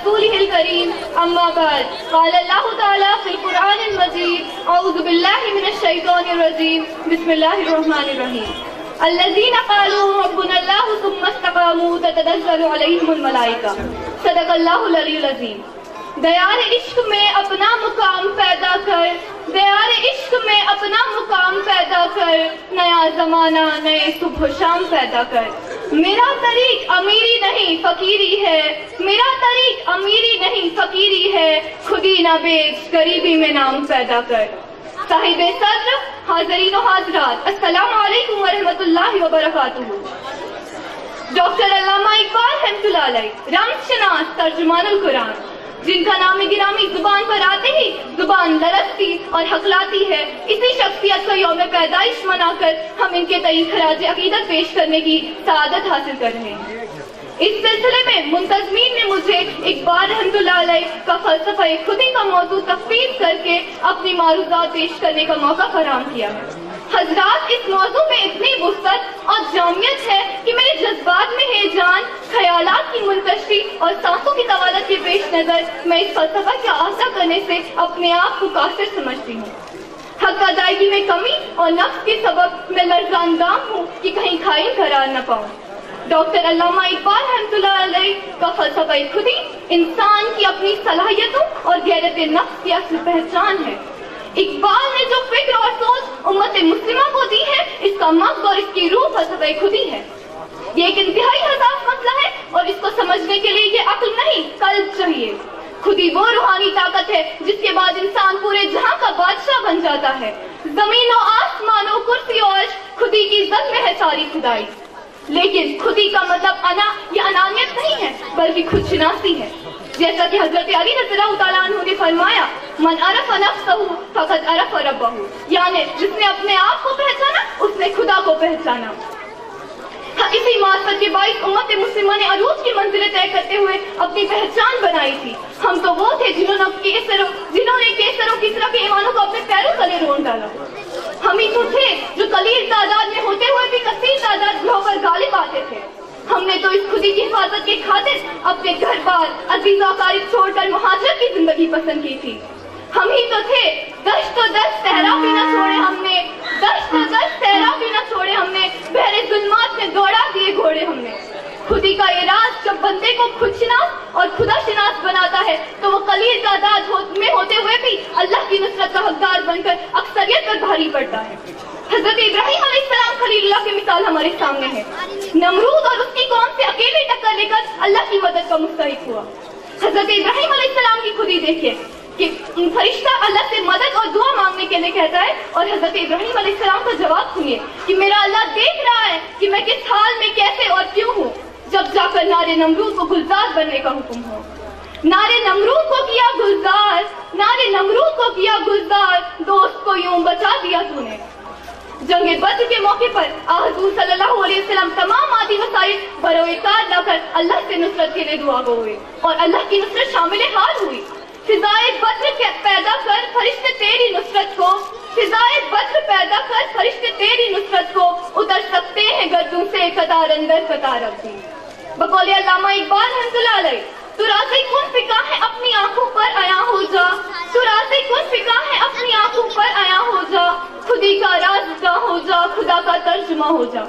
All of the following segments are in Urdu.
ورسوله الكريم أما بعد قال الله تعالى في القرآن المجيد أعوذ بالله من الشيطان الرجيم بسم الله الرحمن الرحيم الذين قالوا ربنا الله ثم استقاموا تتنزل عليهم الملائكة صدق الله العلي العظيم. دیار عشق میں اپنا مقام پیدا کر، دیار عشق میں اپنا مقام پیدا کر، نیا زمانہ نئے صبح و شام پیدا کر. میرا طریق امیری نہیں فقیری ہے، میرا طریق امیری نہیں فقیری ہے، خودی نہ بیچ غریبی میں نام پیدا کر. صاحب صدر، حاضرین و حاضرات، السلام علیکم ورحمۃ اللہ وبرکاتہ. ڈاکٹر علامہ اقبال رحمۃ اللہ علیہ، رمز شناس، ترجمان القرآن، جن کا نام گرامی زبان پر آتے ہی زبان لرزتی اور ہکلاتی ہے، اسی شخصیت کا یوم پیدائش منا کر ہم ان کے تئیں خراج عقیدت پیش کرنے کی سعادت حاصل کر رہے ہیں. اس سلسلے میں منتظمین نے مجھے اقبال رحمۃ اللہ علیہ کا فلسفہ خودی کا موضوع تفویض کر کے اپنی معروضات پیش کرنے کا موقع فراہم کیا ہے. حضرات، اس موضوع میں اتنی وسعت اور جامعیت ہے کہ میرے جذبات میں ہے جان، خیالات کی منتشری اور سانسوں کی طوالت کے پیش نظر میں اس فلسفہ کا احاطہ کرنے سے اپنے آپ کو قاصر سمجھتی ہوں. حق ادائیگی میں کمی اور نفس کے سبب میں لرزاندام ہوں کہ کہیں کھائی قرار نہ پاؤں. ڈاکٹر علامہ اقبال رحمۃ اللہ علیہ کا فلسفہ خودی انسان کی اپنی صلاحیتوں اور غیرت نفس کی اصل پہچان ہے. اقبال نے جو فکر اور سوچ امت مسلمہ کو دی ہے، اس کا مغز اور اس کی روح فلسفہ خودی ہے. یہ ایک انتہائی حساس مسئلہ ہے اور اس کو سمجھنے کے لیے یہ عقل نہیں قلب چاہیے. خودی وہ روحانی طاقت ہے جس کے بعد انسان پورے جہاں کا بادشاہ بن جاتا ہے. زمین و آسمان و کرسی و عرش خودی کی ذات میں ہے ساری خدائی. لیکن خودی کا مطلب انا یا انانیت نہیں ہے بلکہ خود شناسی ہے. جیسا کہ حضرت علی رضی اللہ تعالیٰ عنہ نے فرمایا، من عرف نفسہ فقد عرف ربہ، یعنی جس نے اپنے آپ کو پہچانا اس نے خدا کو پہچانا. اسی معرفت کے باعث امت مسلمہ نے عروج کی منزلیں طے کرتے ہوئے اپنی پہچان بنائی تھی. ہم تو وہ تھے جنہوں نے کیسر و کسرا کے ایمانوں کو اپنے پیروں تلے رون ڈالا. ہم ہی تو تھے جو قلیل تعداد میں ہوتے ہوئے بھی کثیر تعداد گروہ پر غالب آتے تھے. ہم نے تو اس خودی کی حفاظت کے خاطر اپنے گھر بار عزیز و اقارب چھوڑ کر مہاجرت کی زندگی پسند کی تھی. ہم ہی تو تھے دشت و دشت صحرا بھی نہ چھوڑے ہم نے، دشت و دشت صحرا بھی نہ چھوڑے ہم نے، بحر ظلمات میں دوڑا دیے گھوڑے ہم نے. خودی کا یہ راز جب بندے کو خود شناس اور خدا شناس بناتا ہے تو وہ قلیل تعداد میں ہوتے ہوئے بھی اللہ کی نصرت کا حقدار بن کر اکثریت پر بھاری پڑتا ہے. حضرت ابراہیم علیہ السلام خلیل اللہ کی مثال ہمارے سامنے ہے. نمرود اور اس کی قوم سے اکیلے ٹکر لے کر اللہ کی مدد کا مستحق ہوا. حضرت ابراہیم علیہ السلام کی خودی دیکھیے کہ فرشتہ اللہ سے مدد اور دعا مانگنے کے لیے کہتا ہے اور حضرت ابراہیم علیہ السلام کا جواب سنیے کہ میرا اللہ دیکھ رہا ہے کہ میں کس حال میں کیسے اور کیوں ہوں. جب جا کر نارے نمرود کو گلزار بننے کا حکم ہو. نارے نمرود کو کیا گلزار، نارے نمرود کو کیا گلزار، دوست کو یوں بچا دیا تو نے. جنگ بدر کے موقع پر حضور صلی اللہ علیہ وسلم تمام مادی وسائل بروئے کار لا کر اللہ سے نصرت کے لیے دعا گو ہوئے اور اللہ کی نصرت شامل حال ہوئی. فضائے بدر پیدا کر فرشتے تیری نصرت کو، فضائے بدر پیدا کر فرشتے تیری نصرت کو، اتر سکتے ہیں گردوں سے قطار اندر قطار ابھی. بقول علامہ اقبال رحمۃ اللہ علیہ، تو راضی کن فکا ہے اپنی آنکھوں پر آیا ہو جا، تو راضی کن فکا ہے اپنی آنکھوں پر آیا ہو جا، خودی کا رازداں ہو جا، خدا کا ترجمہ ہو جا.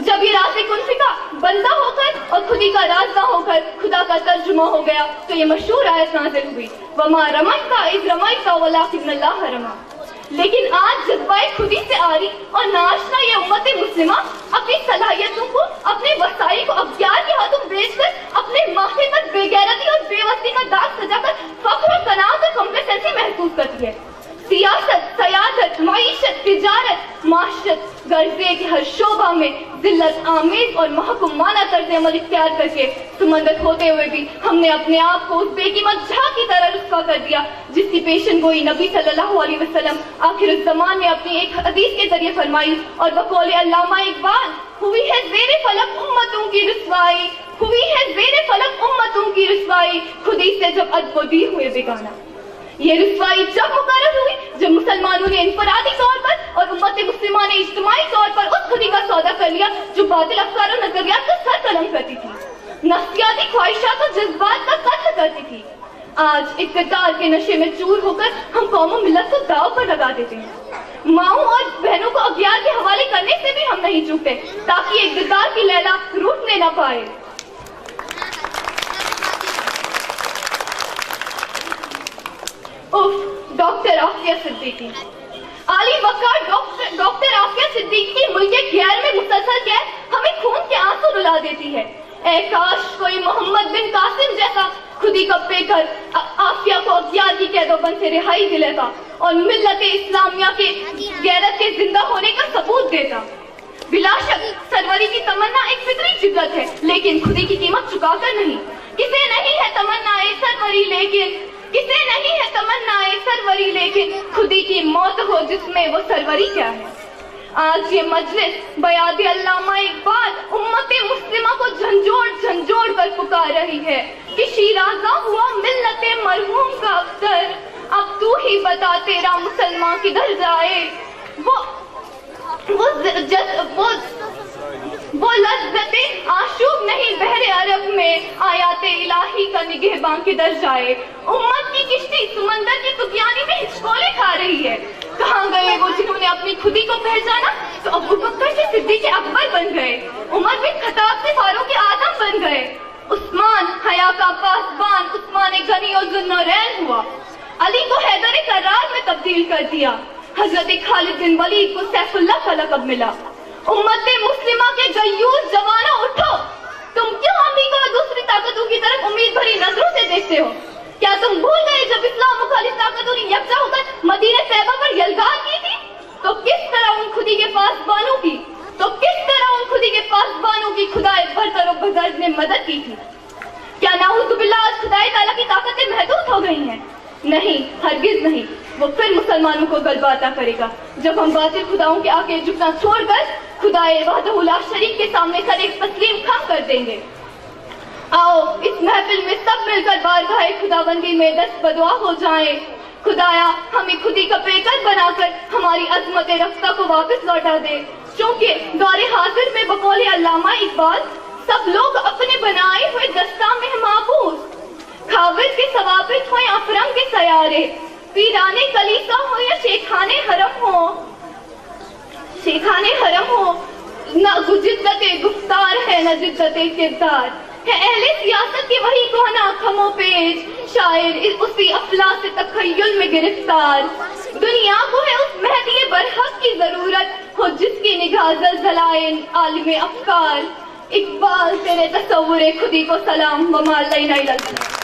جب یہ راضی کن فکا بندہ ہو کر اور خودی کا رازداں ہو کر خدا کا ترجمہ ہو گیا تو یہ مشہور آیت نازل ہوئی، وما رميت اذ رميت ولكن الله رمى. لیکن آج جذبہ خودی سے آری اور ناشنا یہ امت مسلمہ اپنی صلاحیتوں کو، اپنے وسائل کو اغیار کے ہاتھوں بیچ کر اپنے ماتھے پر بے غیرتی اور بے وسی کا داغ سجا کر فخر و قناعت اور کمپلیسنسی محسوس کرتی ہے. سیاست، سیادت، معیشت، تجارت، معاشرت غرضے کے ہر شعبہ میں ذلت آمیز اور محکومانہ طرز عمل اختیار کر کے سمندر ہوتے ہوئے بھی ہم نے اپنے آپ کو اس بے قیمت جھاگ کی طرح رسوا کر دیا جس کی پیشن گوئی نبی صلی اللہ علیہ وسلم آخر الزمان میں اپنی ایک حدیث کے ذریعے فرمائی اور بقول علامہ اقبال، ہوئی ہے زیر فلک امتوں کی رسوائی، ہوئی ہے زیر فلک امتوں کی رسوائی، خودی سے جب ادب و دی ہوئے بیگانہ. یہ رسوائی جب مقرر ہوئی جب مسلمانوں نے انفرادی طور پر اور امت مسلمہ نے اجتماعی طور پر اس خودی کا سودا کر لیا جو باطل افکار و نظریات کو سر قلم کرتی تھی. نفسیاتی خواہشات اور جذبات کا قتل کرتی تھی. آج اقتدار کے نشے میں چور ہو کر ہم قوم و ملت کو داؤ پر لگا دیتے ہیں. ماؤں اور بہنوں کو اغیار کے حوالے کرنے سے بھی ہم نہیں چوکتے تاکہ اقتدار کی لیلا روٹنے نہ پائے. ڈاکٹر عافیہ صدیقی, عالی وقار ڈاکٹر عافیہ صدیقی ملک غیر میں مسلسل قید ہمیں خون کے آنسو رلا دیتی ہے. اے کاش کوئی محمد بن قاسم جیسا خودی کا پیکر عافیہ کو اغیار کی قید و بند سے رہائی دلاتا اور ملت اسلامیہ کے غیرت کے زندہ ہونے کا ثبوت دیتا. بلا شک سروری کی تمنا ایک فطری جدت ہے, لیکن خودی کی قیمت چکا کر نہیں. کسے نہیں ہے تمنا سروری, لیکن کسے نہیں ہے تمنا سروری, لیکن خودی کی موت ہو جس میں وہ سروری کیا ہے. آج یہ مجلس بیاد علامہ اقبال امت مسلمہ کو جھنجھوڑ کر پکار رہی ہے کہ شیرازہ ہوا ملت مرحوم کا افسر, اب تو ہی بتا تیرا مسلمان کدھر جائے. وہ لذت آشوب نہیں بحر عرب میں آیات الہی کا نگہباں کدھر جائے. امت کی کشتی سمندر کی طغیانی میں ہچکولے کھا رہی ہے. کہاں گئے وہ جنہوں نے اپنی خودی کو پہچانا تو ابو بکر سے صدیق اکبر بن گئے, عمر بن خطاب سے فاروق اعظم بن گئے, عثمان حیا کا پاسبان عثمان غنی اور ذوالنورین ہوا, علی کو حیدر کرار میں تبدیل کر دیا, حضرت خالد بن ولید کو سیف اللہ کا لقب ملا. امت مسلمہ کے غیور جوانوں اٹھو, تم کیوں امریکہ اور دوسری طاقتوں کی طرف امید بھری نظروں سے دیکھتے ہو؟ کیا تم بھول گئے جب اسلام مخالف طاقتوں نے یکجا ہو کر مدینہ طیبہ پر یلغار کی تھی تو کس طرح ان خودی کے پاسبانوں کی خدائے برتر و بزرگ نے مدد کی تھی؟ کیا نعوذ باللہ آج خدائے تعالیٰ کی طاقتیں محدود ہو گئی ہیں؟ نہیں, ہرگز نہیں. وہ پھر مسلمانوں کو غلبہ عطا کرے گا جب ہم باطل خداؤں کے آگے جھکنا چھوڑ کر خدائے وحدہ لا شریک کے سامنے سر ایک تسلیم خم کر دیں گے. آؤ اس محفل میں سب مل کر بارگاہ خداوندی میں دست بدعا ہو جائیں. خدایا ہمیں خودی کا پیکر بنا کر ہماری عظمت رفتہ کو واپس لوٹا دے, چونکہ دور حاضر میں بقول علامہ اقبال سب لوگ اپنے بنائے ہوئے دستہ میں محفوظ, کھاور کے ثوابت ہو یا افرنگ کے سیارے, پیرانے کلیسا ہو یا شیخانے حرم ہو, نہ جدت گفتار ہے نہ جدت کردار ہے. اہل سیاست کی وہی کونا خمو پیش, شاعر اسی افلاس تخیل میں گرفتار. دنیا کو ہے اس مہدی برحق کی ضرورت ہو جس کی نگاہ زلزلائے عالم افکار. اقبال تیرے تصور خودی کو سلام وما علینا الا البلاغ.